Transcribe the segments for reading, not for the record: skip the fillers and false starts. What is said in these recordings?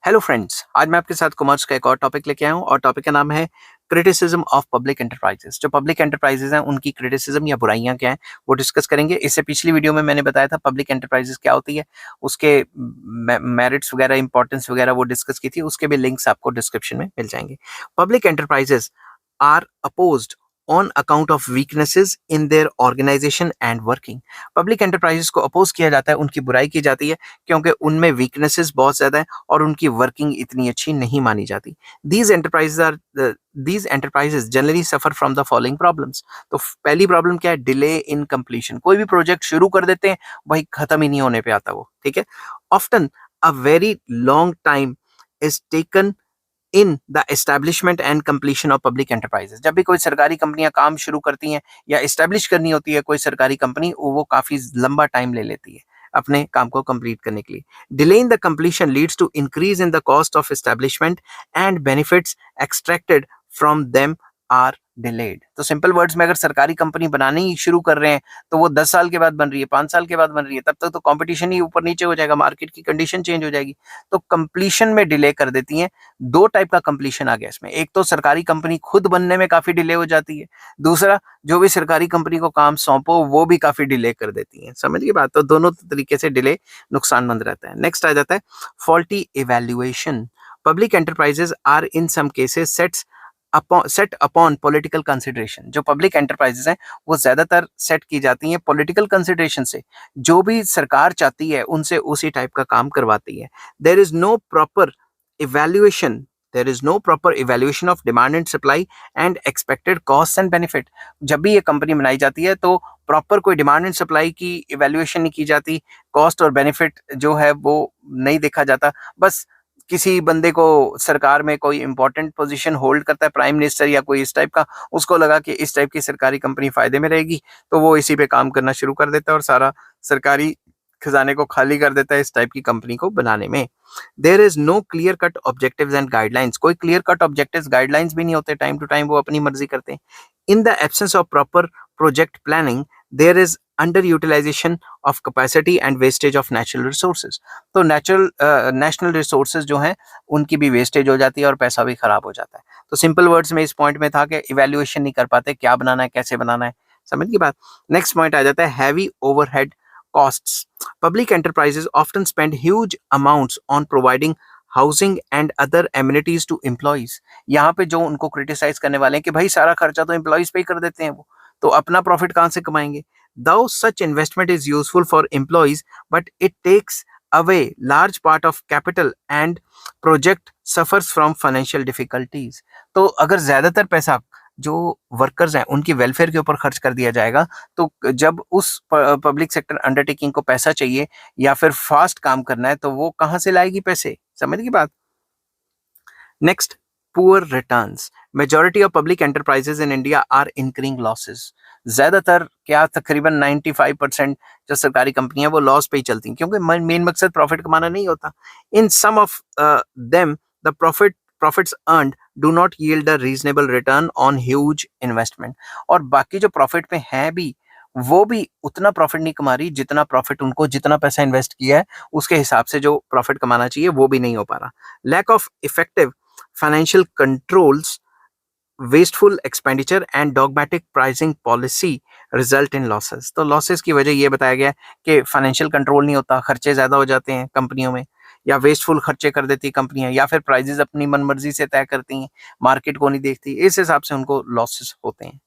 Hello friends, आज मैं आपके साथ कॉमर्स का एक और टॉपिक लेके आया हूँ और टॉपिक का नाम है क्रिटिसिज्म ऑफ पब्लिक एंटरप्राइजेस। जो पब्लिक एंटरप्राइजेस हैं उनकी क्रिटिसिज्म या बुराइयां क्या हैं वो डिस्कस करेंगे। इससे पिछली वीडियो में मैंने बताया था पब्लिक एंटरप्राइजेस क्या होती है, उसके मेरिट्स वगैरह इंपॉर्टेंस वगैरह वो डिस्कस की थी। उसके भी लिंक्स आपको डिस्क्रिप्शन में मिल जाएंगे। Public enterprises are opposed on account of weaknesses in their organisation and working. Public enterprises को अपोज किया जाता है, उनकी बुराई की जाती है क्योंकि उनमें वीकनेसेस बहुत ज्यादा है और उनकी वर्किंग इतनी अच्छी नहीं मानी जाती। These enterprises are these enterprises generally suffer from the following problems. तो पहली प्रॉब्लम क्या है? Delay in completion. कोई भी प्रोजेक्ट शुरू कर देते हैं, भाई खत्म ही नहीं होने पे आता वो, ठीक है। Often a very long time is taken in the establishment and completion of public enterprises. जब भी कोई सरकारी कंपनियां काम शुरू करती हैं या एस्टैब्लिश करनी होती है कोई सरकारी कंपनी, वो काफी लंबा टाइम ले लेती है अपने काम को कंप्लीट करने के लिए। Delay in the completion leads to increase in the cost of establishment and benefits extracted from them are delayed. तो सिंपल वर्ड्स में, अगर सरकारी कंपनी बनानी ही शुरू कर रहे हैं तो वो 10 साल के बाद बन रही है, 5 साल के बाद बन रही है, तब तक तो कंपटीशन ही ऊपर नीचे हो जाएगा, मार्केट की कंडीशन चेंज हो जाएगी। तो कंप्लीशन में डिले कर देती हैं। दो टाइप का कंप्लीशन आ गया इसमें। एक तो सरकारी कंपनी खुद बनने में काफी डिले हो जाती है, दूसरा जो भी सरकारी कंपनी को काम सौंपो वो भी काफी डिले कर देती है। समझ गई बात? तो दोनों तरीके से डिले नुकसानमंद रहता है। नेक्स्ट आ जाता है faulty evaluation. Public enterprises are in some cases set upon political consideration. जो पब्लिक एंटरप्राइजेस हैं वो ज्यादातर सेट की जाती हैं पॉलिटिकल कंसिडरेशन से। जो भी सरकार चाहती है उनसे उसी टाइप का काम करवाती है। There is no proper evaluation there is no proper evaluation of demand and supply and expected costs and benefit। जब भी ये कंपनी बनाई जाती है तो प्रॉपर कोई डिमांड एंड सप्लाई की इवैल्यूएशन नहीं की जाती, कॉस्ट और बेनिफिट जो है वो नहीं देखा जाता। बस किसी बंदे को सरकार में कोई इंपॉर्टेंट पोजीशन होल्ड करता है, प्राइम मिनिस्टर या कोई इस टाइप का, उसको लगा कि इस टाइप की सरकारी कंपनी फायदे में रहेगी तो वो इसी पे काम करना शुरू कर देता है और सारा सरकारी खजाने को खाली कर देता है इस टाइप की कंपनी को बनाने में। There is no clear cut objectives and guidelines. कोई क्लियर कट ऑब्जेक्टिव्स गाइडलाइंस भी नहीं होते, टाइम टू टाइम वो अपनी मर्जी करते हैं। In the absence of proper project planning there is under utilisation of capacity and wastage of natural resources. तो नेशनल रिसोर्सेज जो हैं उनकी भी वेस्टेज हो जाती है और पैसा भी खराब हो जाता है। तो सिंपल वर्ड्स में इस पॉइंट में था कि इवैल्यूएशन नहीं कर पाते, क्या बनाना है कैसे बनाना है। समझ की बात? नेक्स्ट पॉइंट आ जाता है heavy overhead costs. Public enterprises often spend huge amounts on providing housing and other amenities to employees। यहाँ पे जो उनको क्रिटिसाइज करने वाले हैं कि भाई सारा खर्चा तो एम्प्लॉइज पे ही कर देते हैं वो, तो अपना प्रॉफिट कहाँ से कमाएंगे। Though such investment is useful for employees, but it takes away large part of capital and project suffers from financial difficulties। तो अगर ज्यादातर पैसा जो वर्कर्स हैं उनकी वेलफेयर के ऊपर खर्च कर दिया जाएगा तो जब उस पब्लिक सेक्टर अंडरटेकिंग को पैसा चाहिए या फिर फास्ट काम करना है तो वो कहां से लाएगी पैसे। समझ की बात? Next, poor returns. Majority of public enterprises in India are incurring losses. ज्यादातर क्या, तकरीबन 95% जो सरकारी कंपनियां वो लॉस पे ही चलती हैं क्योंकि मेन मकसद प्रॉफिट कमाना नहीं होता। In some of them the profits earned do not yield a reasonable return on huge investment। और बाकी जो प्रॉफिट पे है भी वो भी उतना प्रॉफिट नहीं कमा रही जितना प्रॉफिट उनको, जितना पैसा इन्वेस्ट किया है उसके हिसाब से जो प्रॉफिट कमाना चाहिए वो भी नहीं हो पा रहा। Lack of effective financial controls, wasteful expenditure and dogmatic pricing policy result in losses. तो लॉसेस की वजह ये बताया गया कि फाइनेंशियल कंट्रोल नहीं होता, खर्चे ज्यादा हो जाते हैं कंपनियों में, या वेस्टफुल खर्चे कर देती है कंपनियां, या फिर प्राइजेस अपनी मनमर्जी से तय करती हैं, मार्केट को नहीं देखती, इस हिसाब से उनको लॉसेस होते हैं।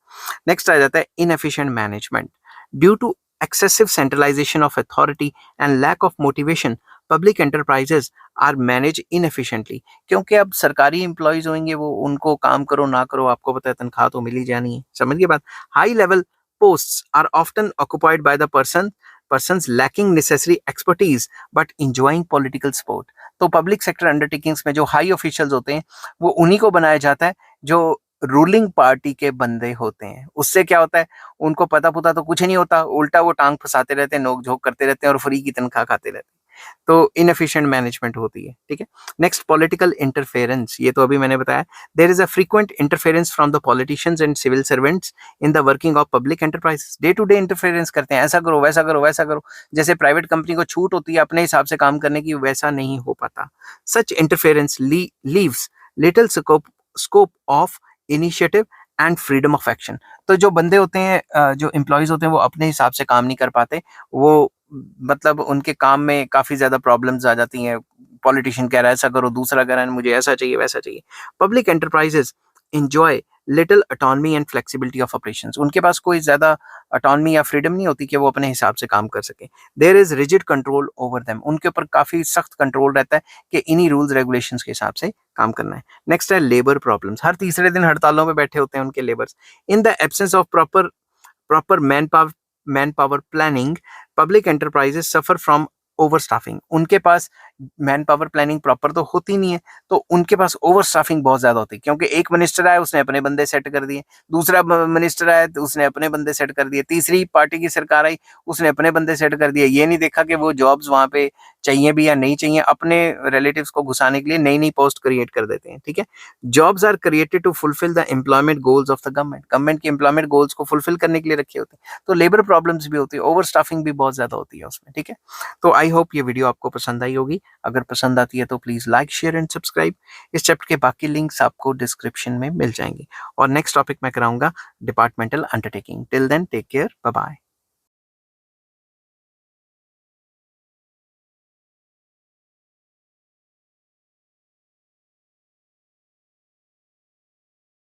नेक्स्ट आ जाता है inefficient management. Due to excessive centralization of authority and lack of motivation, public enterprises are managed inefficiently। क्योंकि अब सरकारी एम्प्लॉयज होंगे, वो उनको काम करो ना करो आपको पता है तनख्वाह तो मिल ही जानी है। समझ गए बात? High level posts are often occupied by the persons lacking necessary expertise but enjoying political support। तो पब्लिक सेक्टर अंडरटेकिंग्स में जो हाई ऑफिशियल्स होते हैं वो उन्हीं को बनाया जाता है जो रूलिंग पार्टी के बंदे होते हैं। उससे क्या होता है, उनको पता पुता तो कुछ नहीं होता, उल्टा वो टांग फंसाते रहते हैं, नोक झोंक करते रहते हैं और फ्री की तनख्वाह खाते रहते हैं। तो इनएफिशिएंट मैनेजमेंट होती है, ठीक है। नेक्स्ट, पॉलिटिकल इंटरफेरेंस, ये तो अभी मैंने बताया। There is a frequent interference from the politicians and civil servants in the working of public enterprises. Day to day interference करते हैं, ऐसा करो वैसा करो वैसा करो, जैसे प्राइवेट कंपनी को छूट होती है अपने हिसाब से काम करने की, वैसा नहीं हो पाता। Such interference leaves little scope of initiative and freedom of action. तो जो बंदे होते हैं, जो एम्प्लॉयज होते हैं, वो अपने हिसाब से काम नहीं कर पाते, वो मतलब उनके काम में काफी ज्यादा प्रॉब्लम्स आ जाती हैं। पॉलिटिशियन कह रहा है ऐसा करो, दूसरा कह रहा है मुझे ऐसा चाहिए वैसा चाहिए। Public enterprises enjoy little autonomy and flexibility of operations। उनके पास कोई ज्यादा autonomy या freedom नहीं होती कि वो अपने हिसाब से काम कर सके। There is rigid control over them। उनके ऊपर काफी सख्त कंट्रोल रहता है कि इन्हीं रूल्स रेगुलेशंस के हिसाब से काम करना है। नेक्स्ट है लेबर प्रॉब्लम्स। हर तीसरे दिन हड़तालों पे बैठे होते हैं उनके labours. In the absence of proper manpower planning, public enterprises suffer from ओवरस्टाफिंग। उनके पास मैन पावर प्लानिंग प्रॉपर तो होती नहीं है, तो उनके पास ओवरस्टाफिंग बहुत ज्यादा होती है, क्योंकि एक मिनिस्टर आया उसने अपने बंदे सेट कर दिए, दूसरा मिनिस्टर आया तो उसने अपने बंदे सेट कर दिए, तीसरी पार्टी की सरकार आई उसने अपने बंदे सेट कर दिए। ये नहीं देखा कि वो जॉब्स वहां पे चाहिए भी या नहीं चाहिए, अपने रिलेटिव्स को घुसाने के लिए नई नई पोस्ट क्रिएट कर देते हैं, ठीक है। Jobs are created to fulfil the employment goals of the government. Government के एम्प्लॉयमेंट गोल्स को फुलफिल करने के लिए रखे होते हैं, तो लेबर प्रॉब्लम्स भी होती है, ओवर स्टाफिंग भी बहुत ज्यादा होती है उसमें, ठीक है। तो आई होप ये वीडियो आपको पसंद आई होगी। अगर पसंद आती है तो please like share and subscribe. इस चैप्टर के बाकी लिंक्स आपको डिस्क्रिप्शन में मिल जाएंगे। और नेक्स्ट टॉपिक मैं कराऊंगा departmental undertaking. Till then take care, bye bye.